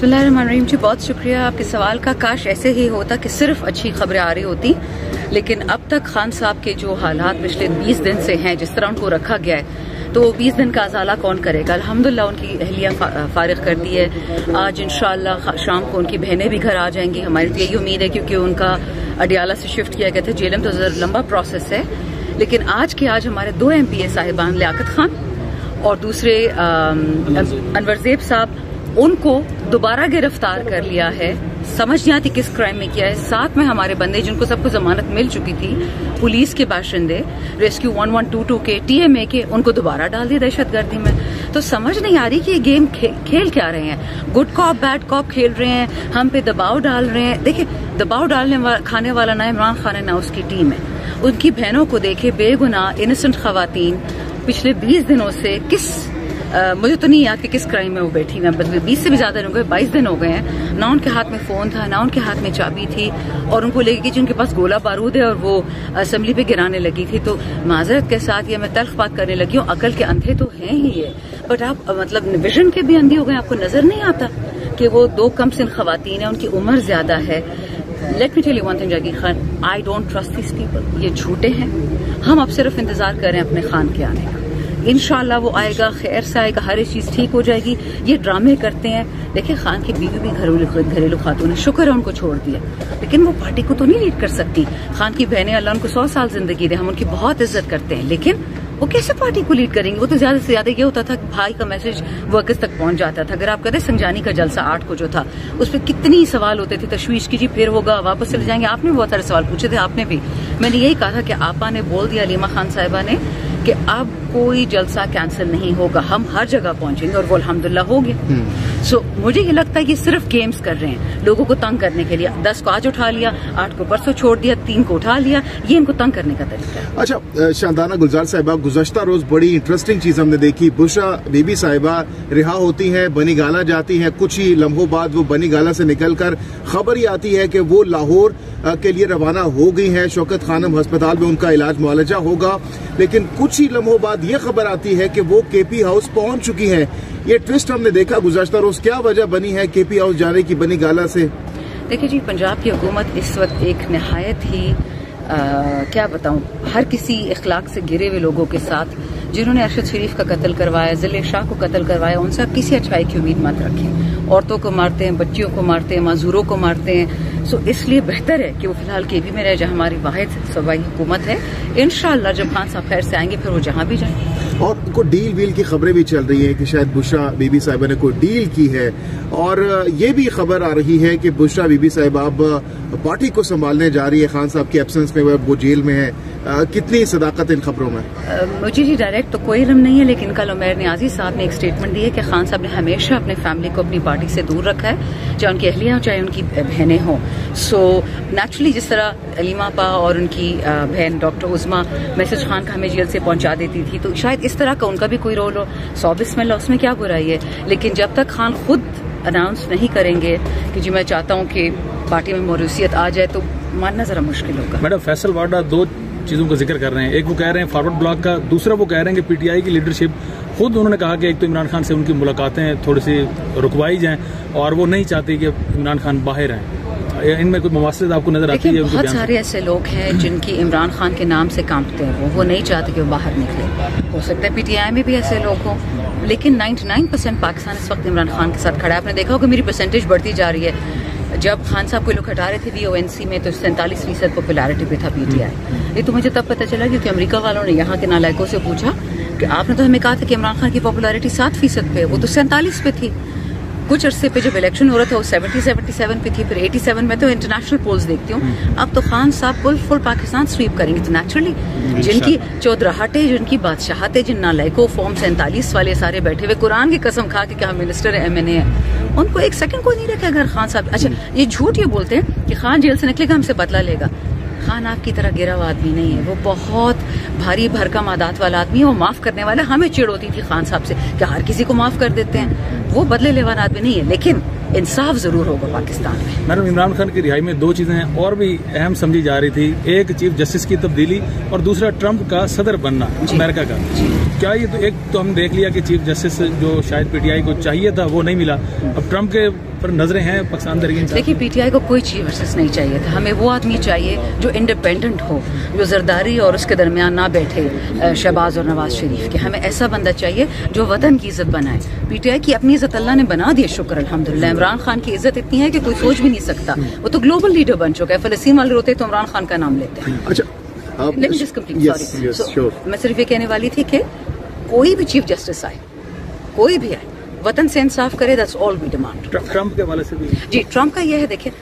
बिस्मिल्लाहिर्रहमानिर्रहीम जी, बहुत शुक्रिया आपके सवाल का। काश ऐसे ही होता कि सिर्फ अच्छी खबरें आ रही होती, लेकिन अब तक खान साहब के जो हालात पिछले 20 दिन से हैं, जिस तरह उनको रखा गया है, तो 20 दिन का अजाला कौन करेगा। अल्हम्दुलिल्लाह उनकी अहलिया फारिग कर दी है। आज इंशाअल्लाह शाम को उनकी बहनें भी घर आ जाएंगी। हमारी तो यही उम्मीद है, क्योंकि उनका अडियाला से शिफ्ट किया गया था। जेलम तो लंबा प्रोसेस है, लेकिन आज के आज हमारे 2 MPA साहिबान, लियाकत खान और दूसरे अनवरजेब साहब, उनको दोबारा गिरफ्तार कर लिया है। समझ नहीं आती किस क्राइम में किया है। साथ में हमारे बंदे, जिनको सबको जमानत मिल चुकी थी, पुलिस के बाशिंदे, रेस्क्यू 1122 के, TMA के, उनको दोबारा डाल दिया दहशतगर्दी में। तो समझ नहीं आ रही कि ये गेम खेल क्या रहे हैं। गुड कॉप बैड कॉप खेल रहे हैं, हम पे दबाव डाल रहे हैं। देखिए, दबाव खाने वाला ना इमरान खान है ना उसकी टीम है। उनकी बहनों को देखे, बेगुनाह इनोसेंट खवातीन पिछले 20 दिनों से मुझे तो नहीं याद कि किस क्राइम में वो बैठी हैं। 20 से भी ज्यादा दिन हो गए, 22 दिन हो गए हैं। ना उनके हाथ में फोन था, ना उनके हाथ में चाबी थी, और उनको लगे कि जिनके पास गोला बारूद है और वो असेंबली पे गिराने लगी थी। तो माजरत के साथ ये मैं तल्ख बात करने लगी हूँ, अकल के अंधे तो हैं ही ये, बट आप मतलब विजन के भी अंधे हो गए। आपको नजर नहीं आता कि वो 2 कम सिन खवातीन है, उनकी उम्र ज्यादा है। Let me tell you one thing Zakir Khan, I don't trust this people. ये झूठे हैं। हम अब सिर्फ इंतजार कर रहे हैं अपने खान के आने का। इंशाअल्लाह वो आएगा, खैर से आएगा, हर एक चीज ठीक हो जाएगी। ये ड्रामे करते हैं। देखिए, खान की बीवी भी घरेलू खातून है, शुक्र है उनको छोड़ दिया, लेकिन वो पार्टी को तो नहीं लीड कर सकती। खान की बहनें, अल्लाह उनको 100 साल जिंदगी दे, हम उनकी बहुत इज्जत करते हैं, लेकिन वो कैसे पार्टी को लीड करेंगे। वो तो ज्यादा से ज्यादा ये होता था कि भाई का मैसेज वर्कर्स तक पहुंच जाता था। अगर आप कहते संजानी का जलसा 8 को जो था, उस पर कितनी सवाल होते थे, तशवीश की जी फिर होगा, वापस चले जाएंगे। आपने बहुत सारे सवाल पूछे थे, आपने भी। मैंने यही कहा था कि आपा ने बोल दिया, अलीमा खान साहिबा ने, कि अब कोई जलसा कैंसिल नहीं होगा, हम हर जगह पहुंचेंगे, और वो अल्हम्दुलिल्लाह हो गया। सो मुझे ये लगता है कि सिर्फ गेम्स कर रहे हैं, लोगों को तंग करने के लिए। 10 को आज उठा लिया, 8 को परसों छोड़ दिया, 3 को उठा लिया, ये इनको तंग करने का तरीका है। अच्छा शानदाना गुलजार साहिबा, गुज़श्ता रोज बड़ी इंटरेस्टिंग चीज हमने देखी। बुशरा बीबी साहिबा रिहा होती हैं, बनी गाला जाती हैं। कुछ ही लम्हों बाद वो बनी गाला से निकलकर खबर ही आती है कि वो लाहौर के लिए रवाना हो गई हैं। शौकत खानम अस्पताल में उनका इलाज मुआलजा होगा, लेकिन कुछ ही लम्हों बाद ये खबर आती है कि वो KP हाउस पहुंच चुकी हैं। ये ट्विस्ट हमने देखा गुज़श्ता रोज। क्या वजह बनी है KP हाउस जाने की बनी गाला से? देखिए जी, पंजाब की हुकूमत इस वक्त एक नहायत ही क्या बताऊं, हर किसी इखलाक से गिरे हुए लोगों के साथ, जिन्होंने अरशद शरीफ का कत्ल करवाया, जिले शाह को कत्ल करवाया, उनसे आप किसी अच्छाई की उम्मीद मत रखें। औरतों को मारते हैं, बच्चियों को मारते हैं, माजूरों को मारते हैं। सो इसलिए बेहतर है कि वो फिलहाल KP में रहे, जहां हमारी वाहिद सूबाई हुकूमत है। इंशाअल्लाह जब खान साहब खैर से आएंगे, फिर वो जहां भी जाएंगे। और कोई डील वील की खबरें भी चल रही हैं कि शायद बुशरा बीबी साहिबा ने कोई डील की है, और ये भी खबर आ रही है कि बुशरा बीबी साहिबा अब पार्टी को संभालने जा रही है खान साहब की एब्सेंस में, वो जेल में है। कितनी सदाकत इन खबरों में? मुझे जी डायरेक्ट तो कोई इल्म नहीं है, लेकिन कल उमैर नियाजी साहब ने एक स्टेटमेंट दी है कि खान साहब ने हमेशा अपने फैमिली को अपनी पार्टी से दूर रखा है, चाहे उनकी अहलियां हो, चाहे उनकी बहनें हों। सो नेचुरली जिस तरह अलीमा पा और उनकी बहन डॉक्टर उज़मा मैसेज खान का हमें जेल से पहुंचा देती थी, तो शायद इस तरह का उनका भी कोई रोल हो। 100 बिस्मिल्लाह, उसमें क्या बुराई है। लेकिन जब तक खान खुद अनाउंस नहीं करेंगे कि जी मैं चाहता हूं कि पार्टी में मौरूसियत आ जाए, तो मानना जरा मुश्किल होगा। मैडम, फैसल वाडा 2 चीजों का जिक्र कर रहे हैं। एक वो कह रहे हैं फॉरवर्ड ब्लॉक का, दूसरा वो कह रहे हैं कि PTI की लीडरशिप, खुद उन्होंने कहा कि एक तो इमरान खान से उनकी मुलाकातें थोड़ी सी रुकवाई जाएं, और वो नहीं चाहती कि इमरान खान बाहर आए। इनमें कोई मुवासलत आपको नजर आती है? बहुत सारे ऐसे लोग हैं जिनकी इमरान खान के नाम से कांपते हैं, वो नहीं चाहते कि वो बाहर निकले। हो सकता है PTI में भी ऐसे लोग हों, लेकिन 99% पाकिस्तान इस वक्त इमरान खान के साथ खड़ा है। आपने देखा होगा मेरी परसेंटेज बढ़ती जा रही है। जब खान साहब को लोग हटा रहे थे VONC में, तो 47% पॉपुलैरिटी पे था PTI। ये तो मुझे तब पता चला क्योंकि अमेरिका वालों ने यहाँ के नालायकों से पूछा कि आपने तो हमें कहा था कि इमरान खान की पॉपुलैरिटी 7% पे, वो तो 47 पे थी। कुछ अरसे पे जब इलेक्शन हो रहा था वो 70-77 पे थी, फिर 87 में। तो इंटरनेशनल पोल्स देखती हूँ, अब तो खान साहब फुल पाकिस्तान स्वीप करेंगे। तो नेचुरली जिनकी चौधराहटे, जिनकी बादशाहते, जिन नालायकों फॉर्म 47 वाले सारे बैठे हुए कुरान की कसम खा के हम मिनिस्टर है, MNA है, उनको एक सेकंड कोई नहीं रखे अगर खान साहब। अच्छा, ये झूठ ये बोलते हैं कि खान जेल से निकलेगा हमसे बदला लेगा। खान आपकी तरह गिरा हुआ आदमी नहीं है, वो बहुत भारी भरकम आदत वाला आदमी है, वो माफ करने वाला। हमें चिड़ होती थी खान साहब से कि हर किसी को माफ कर देते हैं, वो बदले लेवा आदमी नहीं है, लेकिन इंसाफ जरूर होगा पाकिस्तान में। मैडम, इमरान खान की रिहाई में 2 चीजें हैं और भी अहम समझी जा रही थी। एक चीफ जस्टिस की तब्दीली और दूसरा ट्रंप का सदर बनना अमेरिका का। क्या ये तो एक तो हम देख लिया कि चीफ जस्टिस जो शायद PTI को चाहिए था वो नहीं मिला। अब ट्रंप के पर नजरें हैं पाकिस्तान तहरीक इंसाफ। देखिए, पीटीआई को कोई चीफ जस्टिस नहीं चाहिए था, हमें वो आदमी चाहिए जो इंडिपेंडेंट हो, जो जरदारी और उसके दरमियान ना बैठे शहबाज और नवाज शरीफ के। हमें ऐसा बंदा चाहिए जो वतन की इज्जत बनाए। पीटीआई की अपनी इज्जत अल्लाह ने बना दी, शुक्र अल्हम्दुलिल्लाह। इमरान खान की इज्जत इतनी है कि कोई सोच भी नहीं सकता, वो तो ग्लोबल लीडर बन चुका है। फलस्तीन वाले रोते तो इमरान खान का नाम लेते हैं। अच्छा, Let me just complete, sorry. मैं सिर्फ ये कहने वाली थी कि कोई भी चीफ जस्टिस आए, कोई भी आए, वतन से इंसाफ करे, that's all we demand. Trump के हवाले से भी जी, ट्रंप का ये है, देखिए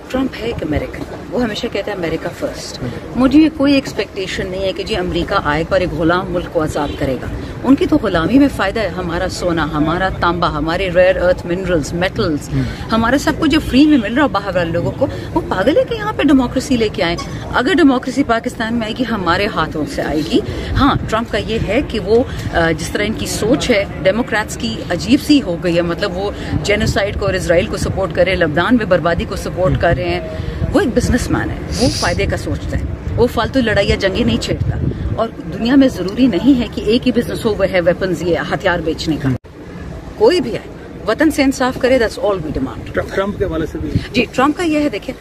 ट्रंप है एक अमेरिकन, वो हमेशा कहता है अमेरिका फर्स्ट। मुझे कोई एक्सपेक्टेशन नहीं है कि जी अमेरिका आएगा और एक गुलाम मुल्क को आज़ाद करेगा। उनकी तो गुलामी में फ़ायदा है। हमारा सोना, हमारा तांबा, हमारे रेयर अर्थ मिनरल्स, मेटल्स, हमारा सब कुछ जो फ्री में मिल रहा है बाहर वाले लोगों को, वो पागल है कि यहाँ पे डेमोक्रेसी लेके आए। अगर डेमोक्रेसी पाकिस्तान में आएगी, हमारे हाथों से आएगी। हाँ, ट्रंप का ये है कि वो जिस तरह इनकी सोच है डेमोक्रेट्स की अजीब सी हो गई है, मतलब वो जेनोसाइड को और इसराइल को सपोर्ट करे, लबनान में बर्बादी को सपोर्ट कर रहे हैं। वो एक बिजनेसमैन है, वो फायदे का सोचता है, वो फालतू लड़ाई या जंगें नहीं छेड़ता। और दुनिया में जरूरी नहीं है कि एक ही बिजनेस हो, वह है वेपन्स, ये हथियार बेचने का। कोई भी आए, वतन से इंसाफ करे, that's all we demand. Trump के हवाले से भी जी, ट्रंप का ये है, देखिए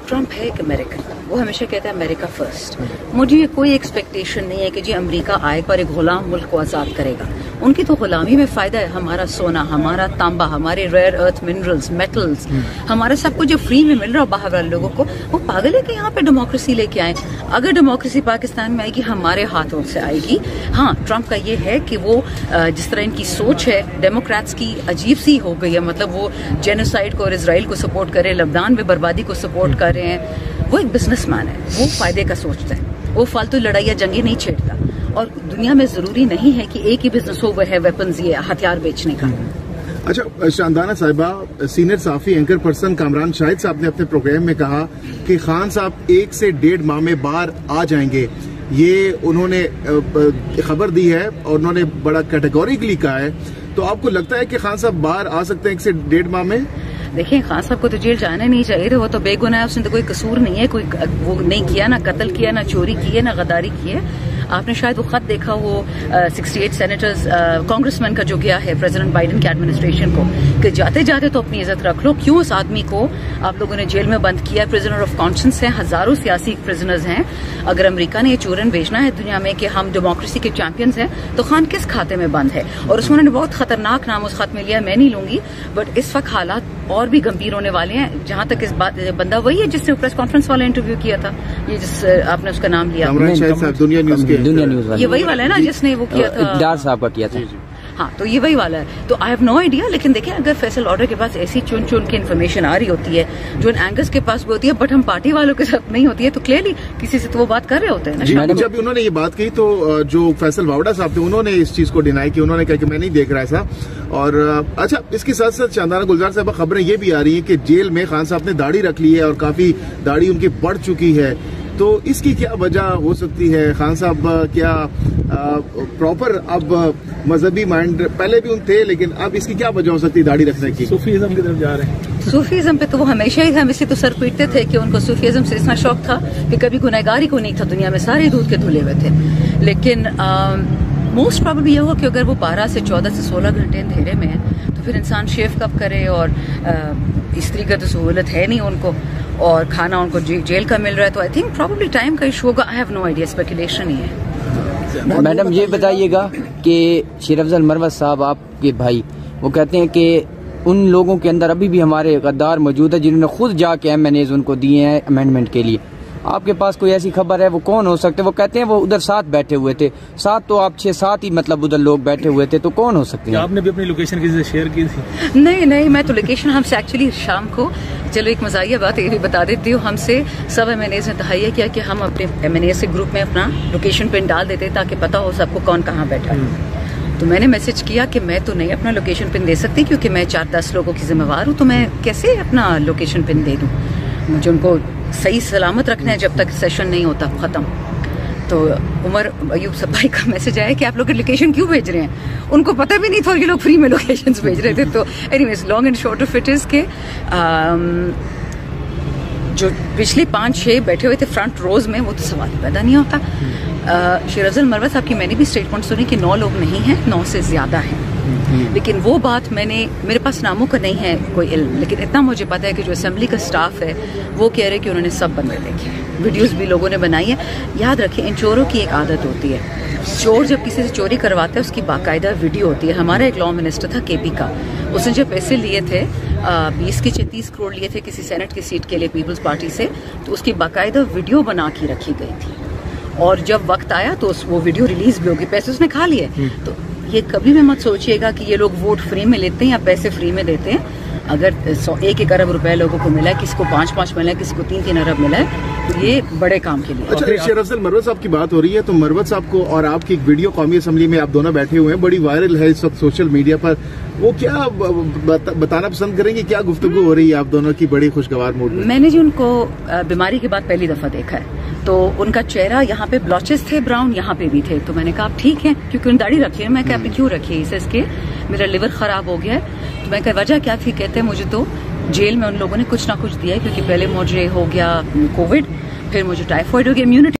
ट्रंप है एक अमेरिकन, वो हमेशा कहता है अमेरिका फर्स्ट। मुझे कोई एक्सपेक्टेशन नहीं है कि जी अमेरिका आएगा और एक गुलाम मुल्क को आज़ाद करेगा। उनकी तो गुलामी में फ़ायदा है। हमारा सोना, हमारा तांबा, हमारे रेयर अर्थ मिनरल्स, मेटल्स, हमारा सब कुछ जो फ्री में मिल रहा है बाहर वाले लोगों को, वो पागल है कि यहाँ पे डेमोक्रेसी लेके आए। अगर डेमोक्रेसी पाकिस्तान में आएगी, हमारे हाथों से आएगी। हाँ, ट्रंप का ये है कि वो जिस तरह इनकी सोच है डेमोक्रेट्स की अजीब सी हो गई है, मतलब वो जेनोसाइड को और इसराइल को सपोर्ट करे, लबनान में बर्बादी को सपोर्ट कर रहे हैं। वो एक बिजनेसमैन है, वो फायदे का सोचता है, वो फालतू लड़ाई या जंगें नहीं छेड़ता। और दुनिया में जरूरी नहीं है कि एक ही बिजनेस हो, वह है वेपन्स, ये हथियार बेचने का। अच्छा, शानदाना साहिबा, सीनियर साफी एंकर पर्सन कामरान शाहिद साहब ने अपने प्रोग्राम में कहा कि खान साहब 1 से 1.5 माह में बाहर आ जाएंगे। ये उन्होंने खबर दी है और उन्होंने बड़ा कैटेगोरिकली कहा है। तो आपको लगता है कि खान साहब बाहर आ सकते हैं 1 से 1.5 माह में? देखिए, खान साहब को तो जेल जाना नहीं चाहिए था, वो तो बेगुनाह है, उसने तो कोई कसूर नहीं है, कोई वो नहीं किया, ना कत्ल किया, ना चोरी की है, ना गद्दारी की है। आपने शायद वो खत देखा, वो 68 सेनेटर्स कांग्रेसमैन का जो गया है प्रेसिडेंट बाइडेन के एडमिनिस्ट्रेशन को, कि जाते जाते तो अपनी इज्जत रख लो। क्यों उस आदमी को आप लोगों ने जेल में बंद किया? प्रिजनर ऑफ कॉन्शियंस है, हजारों सियासी प्रिजनर्स हैं। अगर अमेरिका ने ये चूरन भेजना है दुनिया में कि हम डेमोक्रेसी के चैंपियंस हैं, तो खान किस खाते में बंद है? और उसने बहुत खतरनाक नाम उस खत में लिया, मैं नहीं लूंगी, बट इस वक्त हालात और भी गंभीर होने वाले हैं। जहां तक इस बात, बंदा वही है जिसने प्रेस कॉन्फ्रेंस वाला इंटरव्यू किया था, ये जिस आपने उसका नाम लिया, दुनिया न्यूज वाला, ये वही वाला है ना जिसने वो किया था, डार साहब का किया था। हाँ, तो ये वही वाला है। तो आई हैव नो आइडिया, लेकिन देखिए अगर फैसल ऑर्डर के पास ऐसी चुन चुन की इन्फॉर्मेशन आ रही होती है जो एंगर्स के पास भी होती है, बट हम पार्टी वालों के साथ नहीं होती है, तो क्लियरली किसी से तो वो बात कर रहे होते हैं ना। जब उन्होंने ये बात की तो जो फैसल वावड़ा साहब थे उन्होंने इस चीज को डिनाई की, उन्होंने कहा कि मैं नहीं देख रहा ऐसा। और अच्छा, इसके साथ साथ शानदाना गुलजार साहब, खबरें ये भी आ रही है कि जेल में खान साहब ने दाढ़ी रख ली है और काफी दाढ़ी उनकी बढ़ चुकी है। तो इसकी क्या वजह हो सकती है? खान साहब क्या प्रॉपर अब मजहबी माइंड पहले भी उन थे, लेकिन अब इसकी क्या वजह हो सकती है दाढ़ी रखने की? सूफीज़म की तरफ जा रहे हैं। सूफीज़म पे तो वो हमेशा ही, हम इसी तो सर पीटते थे कि उनको सूफीज़म से इतना शौक था कि कभी गुनहगारी को नहीं था दुनिया में, सारे दूध के धुले हुए थे। लेकिन मोस्ट प्रॉब्लम ये हुआ कि अगर वो 12 से 14 से 16 घंटे अंधेरे में है तो फिर इंसान शेव कब करे, और स्त्री का तो सहूलत है नहीं उनको, और खाना उनको जेल का मिल रहा है। तो आई थिंक प्रॉब्ली टाइम का इशू होगा। I have no idea, speculation ही है। मैडम ये बताइएगा कि शेर अफजल मरवत साहब आपके भाई, वो कहते हैं कि उन लोगों के अंदर अभी भी हमारे गद्दार मौजूद है जिन्होंने खुद जाके MNAs उनको दिए हैं अमेंडमेंट के लिए। आपके पास कोई ऐसी खबर है? वो कौन हो सकते हैं? वो कहते हैं वो उधर साथ बैठे हुए थे, साथ तो आप 6-7 ही मतलब उधर लोग बैठे हुए थे, तो कौन हो सकते हैं? आपने भी अपनी लोकेशन किसी से शेयर की थी? नहीं, मैं तो लोकेशन हमसे एक्चुअली शाम को, चलो एक मजाकिया बात ये भी बता देती हूँ, हमसे सब MNAs ने तहैया किया कि हम अपने MNAs के ग्रुप में अपना लोकेशन पिन डाल देते ताकि पता हो सबको कौन कहाँ बैठा है। तो मैंने मैसेज किया कि मैं तो नहीं अपना लोकेशन पिन दे सकती क्योंकि मैं 4-10 लोगों की जिम्मेवार हूँ, तो मैं कैसे अपना लोकेशन पिन दे दूँ? मुझे उनको सही सलामत रखना है जब तक सेशन नहीं होता खत्म। तो उमर अयूब सब भाई का मैसेज आया कि आप लोग लोकेशन क्यों भेज रहे हैं? उनको पता भी नहीं था, ये लोग फ्री में लोकेशंस भेज रहे थे। तो anyways, long and short of it is के जो पिछले 5-6 बैठे हुए थे फ्रंट रोज में, वो तो सवाल ही पैदा नहीं होता। शेर अफजल मरवत साहब की मैंने भी स्टेटमेंट सुनी कि 9 लोग नहीं हैं, 9 से ज्यादा हैं। लेकिन वो बात मेरे पास नामों का नहीं है कोई इल्म, लेकिन इतना मुझे पता है कि जो असेंबली का स्टाफ है वो कह रहे कि उन्होंने सब बंदे देखे हैं, वीडियोस भी लोगों ने बनाई है। याद रखें, इन चोरों की एक आदत होती है, चोर जब किसी से चोरी करवाता है उसकी बाकायदा वीडियो होती है। हमारा एक लॉ मिनिस्टर था केपी का, उसने जब पैसे लिए थे 20 के 30 करोड़ लिए थे किसी सेनेट की सीट के लिए पीपल्स पार्टी से, तो उसकी बाकायदा वीडियो बना के रखी गई थी और जब वक्त आया तो वो वीडियो रिलीज भी होगी, पैसे उसने खा लिए। तो ये कभी भी मत सोचिएगा कि ये लोग वोट फ्री में लेते हैं या पैसे फ्री में देते हैं। अगर 1 अरब रुपए लोगों को मिला है, किसी को 5 मिला है, किसी को 3 अरब मिला है, तो ये बड़े काम के लिए। अच्छा, शेर अफजल मरवत साहब की बात हो रही है, तो मरवत साहब को और आपकी एक वीडियो कौमी असेंबली में आप दोनों बैठे हुए हैं, बड़ी वायरल है इस वक्त सोशल मीडिया पर। वो क्या बताना पसंद करेंगे, क्या गुफ्तगू हो रही है आप दोनों की बड़ी खुशगवार मूड में? मैंने जी उनको बीमारी के बाद पहली दफा देखा है, तो उनका चेहरा यहाँ पे ब्लॉचेस थे ब्राउन, यहाँ पे भी थे, तो मैंने कहा आप ठीक है, क्योंकि उन्होंने दाढ़ी रखी है। मैं कहा आपने क्यों रखी है? इसे इसके मेरा लिवर खराब हो गया है। तो मैं कहा वजह क्या थी? कहते हैं मुझे तो जेल में उन लोगों ने कुछ ना कुछ दिया है, क्योंकि पहले मुझे हो गया कोविड, फिर मुझे टाइफाइड हो गया, इम्यूनिटी